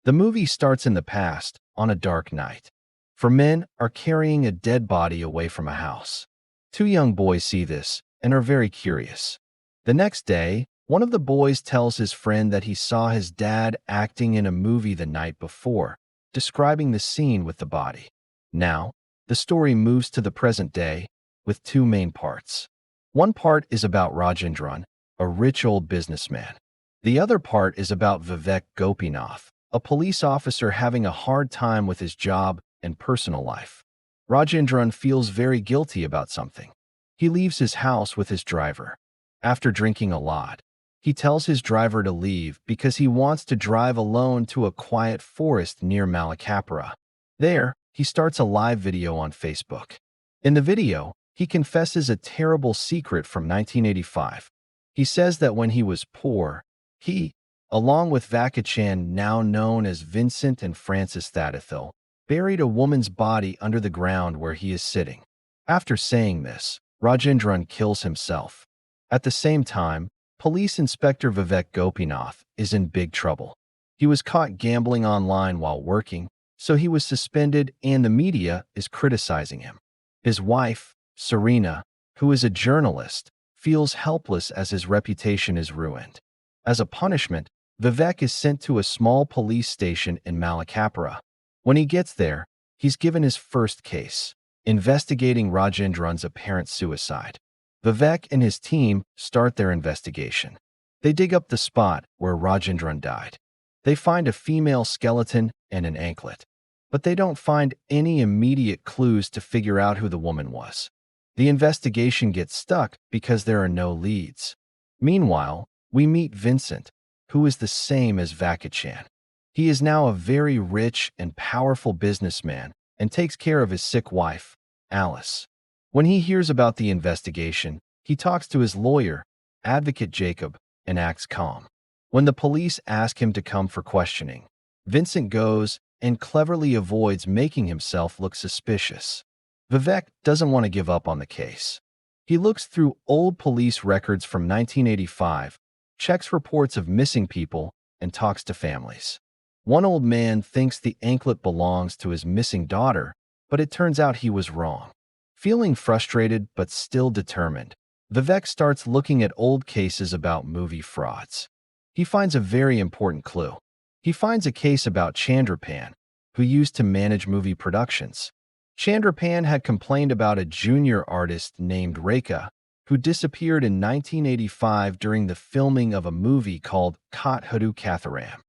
The movie starts in the past, on a dark night. Four men are carrying a dead body away from a house. Two young boys see this and are very curious. The next day, one of the boys tells his friend that he saw his dad acting in a movie the night before, describing the scene with the body. Now, the story moves to the present day with two main parts. One part is about Rajendran, a rich old businessman. The other part is about Vivek Gopinath, a police officer having a hard time with his job and personal life. Rajendran feels very guilty about something. He leaves his house with his driver. After drinking a lot, he tells his driver to leave because he wants to drive alone to a quiet forest near Malakkappara. There, he starts a live video on Facebook. In the video, he confesses a terrible secret from 1985. He says that when he was poor, he, along with Rekhachithram, now known as Vincent and Francis Thatithil, buried a woman's body under the ground where he is sitting. After saying this, Rajendran kills himself. At the same time, Police Inspector Vivek Gopinath is in big trouble. He was caught gambling online while working, so he was suspended and the media is criticizing him. His wife, Serena, who is a journalist, feels helpless as his reputation is ruined. As a punishment, Vivek is sent to a small police station in Malakkappara. When he gets there, he's given his first case, investigating Rajendran's apparent suicide. Vivek and his team start their investigation. They dig up the spot where Rajendran died. They find a female skeleton and an anklet, but they don't find any immediate clues to figure out who the woman was. The investigation gets stuck because there are no leads. Meanwhile, we meet Vincent, who is the same as Rekhachithram. He is now a very rich and powerful businessman and takes care of his sick wife, Alice. When he hears about the investigation, he talks to his lawyer, Advocate Jacob, and acts calm. When the police ask him to come for questioning, Vincent goes and cleverly avoids making himself look suspicious. Vivek doesn't want to give up on the case. He looks through old police records from 1985, checks reports of missing people, and talks to families. One old man thinks the anklet belongs to his missing daughter, but it turns out he was wrong. Feeling frustrated but still determined, Vivek starts looking at old cases about movie frauds. He finds a very important clue. He finds a case about Chandrapan, who used to manage movie productions. Chandrapan had complained about a junior artist named Rekha, who disappeared in 1985 during the filming of a movie called Kathodu Kathoram.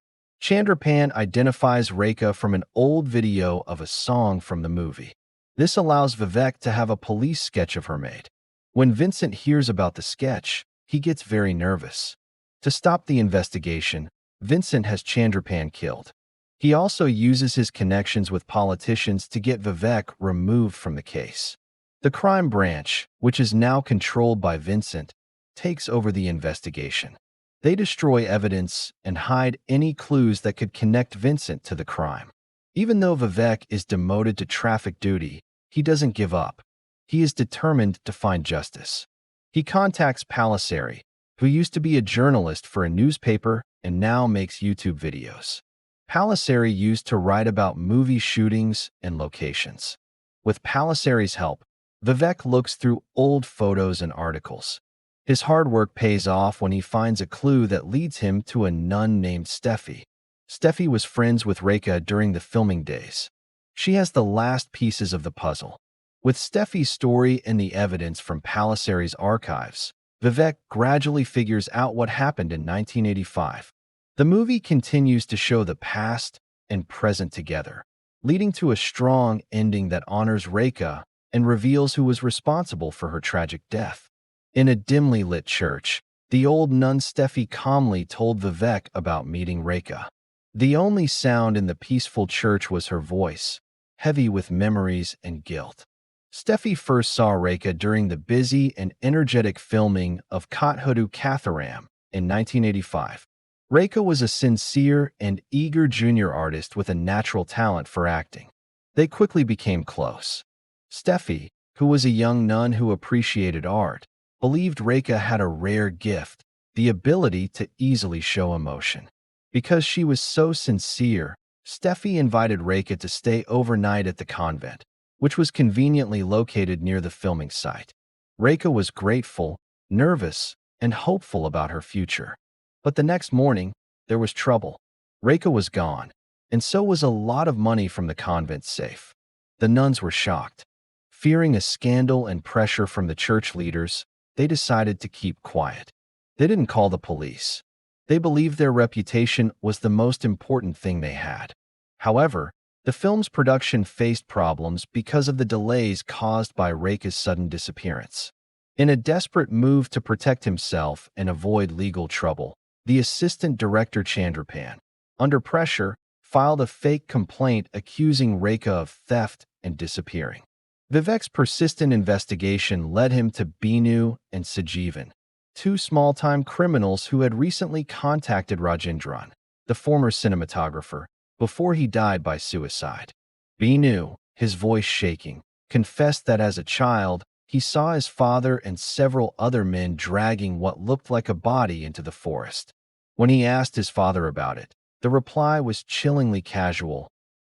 Chandrapan identifies Rekha from an old video of a song from the movie. This allows Vivek to have a police sketch of her made. When Vincent hears about the sketch, he gets very nervous. To stop the investigation, Vincent has Chandrapan killed. He also uses his connections with politicians to get Vivek removed from the case. The crime branch, which is now controlled by Vincent, takes over the investigation. They destroy evidence and hide any clues that could connect Vincent to the crime. Even though Vivek is demoted to traffic duty, he doesn't give up. He is determined to find justice. He contacts Palliseri, who used to be a journalist for a newspaper and now makes YouTube videos. Palliseri used to write about movie shootings and locations. With Palliseri's help, Vivek looks through old photos and articles. His hard work pays off when he finds a clue that leads him to a nun named Steffi. Steffi was friends with Rekha during the filming days. She has the last pieces of the puzzle. With Steffi's story and the evidence from Palliseri's archives, Vivek gradually figures out what happened in 1985. The movie continues to show the past and present together, leading to a strong ending that honors Rekha and reveals who was responsible for her tragic death. In a dimly lit church, the old nun Steffi calmly told Vivek about meeting Rekha. The only sound in the peaceful church was her voice, heavy with memories and guilt. Steffi first saw Rekha during the busy and energetic filming of Kathodu Kathoram in 1985. Rekha was a sincere and eager junior artist with a natural talent for acting. They quickly became close. Steffi, who was a young nun who appreciated art, believed Rekha had a rare gift, the ability to easily show emotion. Because she was so sincere, Steffi invited Rekha to stay overnight at the convent, which was conveniently located near the filming site. Rekha was grateful, nervous, and hopeful about her future. But the next morning, there was trouble. Rekha was gone, and so was a lot of money from the convent safe. The nuns were shocked. Fearing a scandal and pressure from the church leaders, they decided to keep quiet. They didn't call the police. They believed their reputation was the most important thing they had. However, the film's production faced problems because of the delays caused by Rekha's sudden disappearance. In a desperate move to protect himself and avoid legal trouble, the assistant director Chandrapan, under pressure, filed a fake complaint accusing Rekha of theft and disappearing. Vivek's persistent investigation led him to Binu and Sajeevan, two small-time criminals who had recently contacted Rajendran, the former cinematographer, before he died by suicide. Binu, his voice shaking, confessed that as a child, he saw his father and several other men dragging what looked like a body into the forest. When he asked his father about it, the reply was chillingly casual,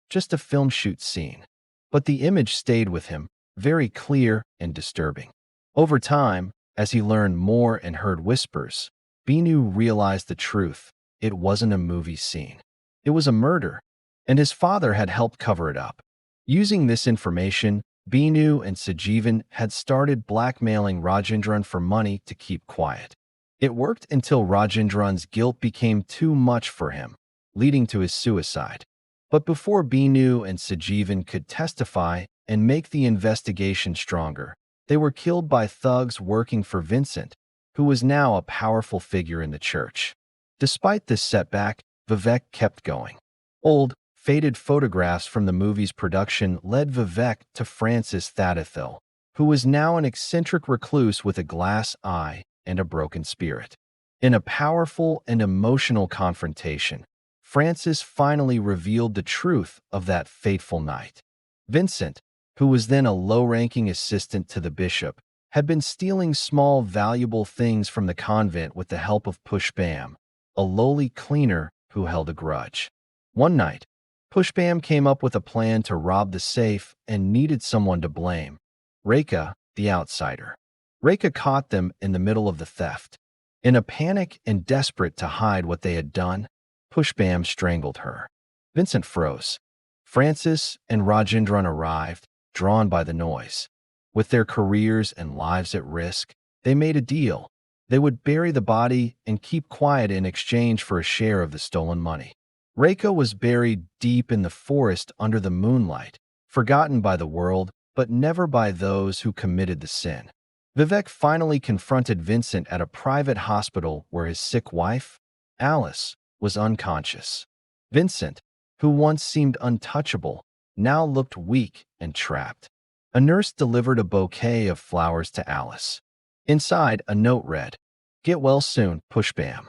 just a film shoot scene. But the image stayed with him, very clear and disturbing. Over time, as he learned more and heard whispers, Binu realized the truth. It wasn't a movie scene. It was a murder, and his father had helped cover it up. Using this information, Binu and Sajeevan had started blackmailing Rajendran for money to keep quiet. It worked until Rajendran's guilt became too much for him, leading to his suicide. But before Binu and Sajeevan could testify and make the investigation stronger, they were killed by thugs working for Vincent, who was now a powerful figure in the church. Despite this setback, Vivek kept going. Old, faded photographs from the movie's production led Vivek to Francis Thadathil, who was now an eccentric recluse with a glass eye and a broken spirit. In a powerful and emotional confrontation, Francis finally revealed the truth of that fateful night. Vincent, who was then a low-ranking assistant to the bishop, had been stealing small, valuable things from the convent with the help of Pushpam, a lowly cleaner who held a grudge. One night, Pushpam came up with a plan to rob the safe and needed someone to blame: Rekha, the outsider. Rekha caught them in the middle of the theft. In a panic and desperate to hide what they had done, Pushpam strangled her. Vincent froze. Francis and Rajendran arrived, drawn by the noise. With their careers and lives at risk, they made a deal. They would bury the body and keep quiet in exchange for a share of the stolen money. Rekha was buried deep in the forest under the moonlight, forgotten by the world, but never by those who committed the sin. Vivek finally confronted Vincent at a private hospital where his sick wife, Alice, was unconscious. Vincent, who once seemed untouchable, now looked weak and trapped. A nurse delivered a bouquet of flowers to Alice. Inside, a note read, "Get well soon, Pushpam."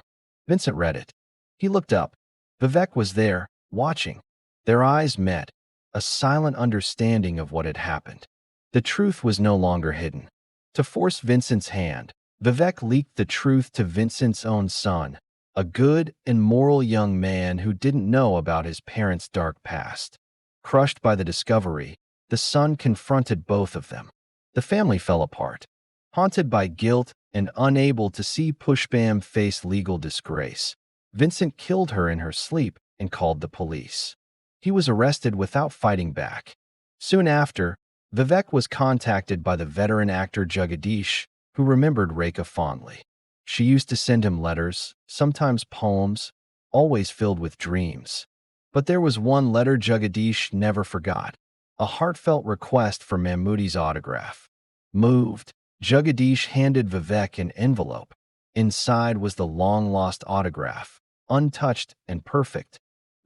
Vincent read it. He looked up. Vivek was there, watching. Their eyes met, a silent understanding of what had happened. The truth was no longer hidden. To force Vincent's hand, Vivek leaked the truth to Vincent's own son, a good and moral young man who didn't know about his parents' dark past. Crushed by the discovery, the son confronted both of them. The family fell apart. Haunted by guilt and unable to see Pushpam face legal disgrace, Vincent killed her in her sleep and called the police. He was arrested without fighting back. Soon after, Vivek was contacted by the veteran actor Jagadish, who remembered Rekha fondly. She used to send him letters, sometimes poems, always filled with dreams. But there was one letter Jagadish never forgot, a heartfelt request for Mammootty's autograph. Moved, Jagadish handed Vivek an envelope. Inside was the long-lost autograph, untouched and perfect.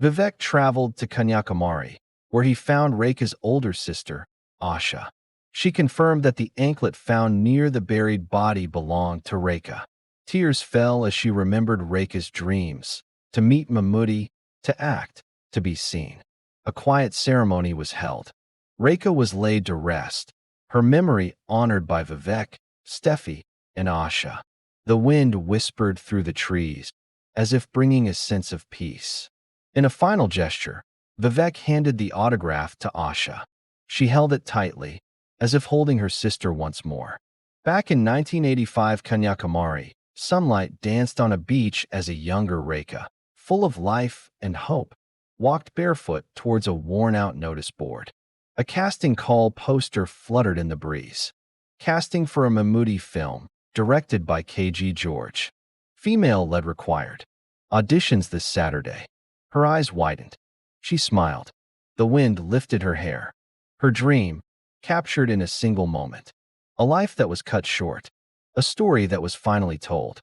Vivek traveled to Kanyakumari, where he found Rekha's older sister, Asha. She confirmed that the anklet found near the buried body belonged to Rekha. Tears fell as she remembered Rekha's dreams, to meet Mammootty, to act, to be seen. A quiet ceremony was held. Rekha was laid to rest, her memory honored by Vivek, Steffi, and Asha. The wind whispered through the trees, as if bringing a sense of peace. In a final gesture, Vivek handed the autograph to Asha. She held it tightly, as if holding her sister once more. Back in 1985 Kanyakumari, sunlight danced on a beach as a younger Rekha, full of life and hope, walked barefoot towards a worn-out notice board. A casting call poster fluttered in the breeze. Casting for a Mammootty film, directed by K.G. George. Female lead required. Auditions this Saturday. Her eyes widened. She smiled. The wind lifted her hair. Her dream, captured in a single moment. A life that was cut short. A story that was finally told.